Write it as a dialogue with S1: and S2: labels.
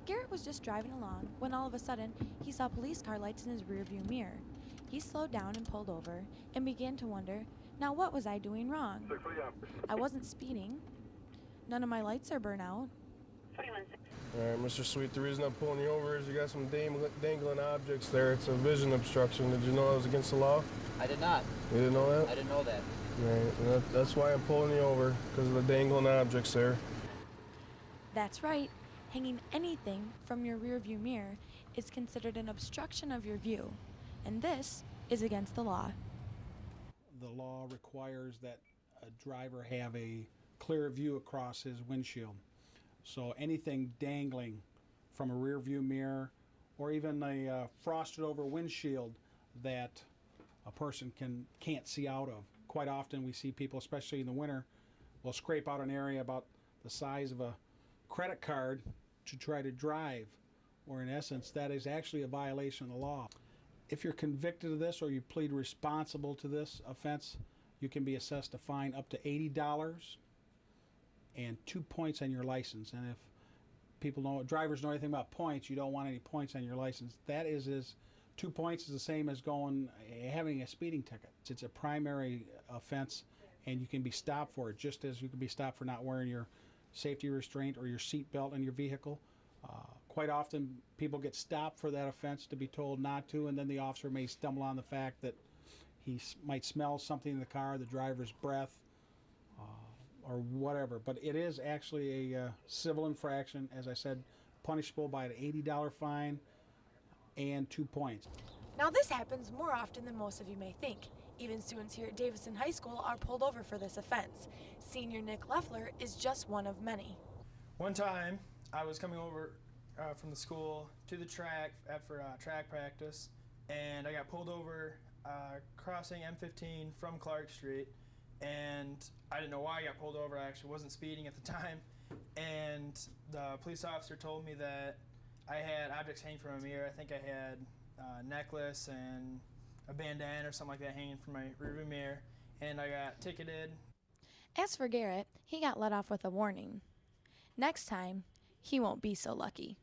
S1: Garrett was just driving along when all of a sudden he saw police car lights in his rearview mirror. He slowed down and pulled over and began to wonder, now what was I doing wrong? I wasn't speeding. None of my lights are burnt out.
S2: All right, Mr. Sweet, the reason I'm pulling you over is you got some dangling objects there. It's a vision obstruction. Did you know that was against the law?
S3: I did not.
S2: You didn't know that?
S3: I didn't know that.
S2: Right, that's why I'm pulling you over, because of the dangling objects there.
S1: That's right. Hanging anything from your rearview mirror is considered an obstruction of your view, and this is against the law.
S4: The law requires that a driver have a clear view across his windshield. So anything dangling from a rear view mirror or even a frosted over windshield that a person can't see out of. Quite often we see people, especially in the winter, will scrape out an area about the size of a credit card to try to drive, or in essence that is actually a violation of the law. If you're convicted of this or you plead responsible to this offense, you can be assessed a fine up to $80 and 2 points on your license. And if drivers know anything about points, you don't want any points on your license. That is 2 points is the same as having a speeding ticket. It's a primary offense, and you can be stopped for it, just as you can be stopped for not wearing your safety restraint or your seat belt in your vehicle. Quite often people get stopped for that offense to be told not to, and then the officer may stumble on the fact that he might smell something in the car, the driver's breath, or whatever. But it is actually a civil infraction, as I said, punishable by an $80 fine and 2 points.
S1: Now this happens more often than most of you may think. Even students here at Davison High School are pulled over for this offense. Senior Nick Leffler is just one of many.
S5: One time, I was coming over from the school to the track for track practice, and I got pulled over crossing M15 from Clark Street, and I didn't know why I got pulled over. I actually wasn't speeding at the time, and the police officer told me that I had objects hanging from a mirror. I think I had a necklace and a bandana or something like that hanging from my rearview mirror, and I got ticketed.
S1: As for Garrett, he got let off with a warning. Next time, he won't be so lucky.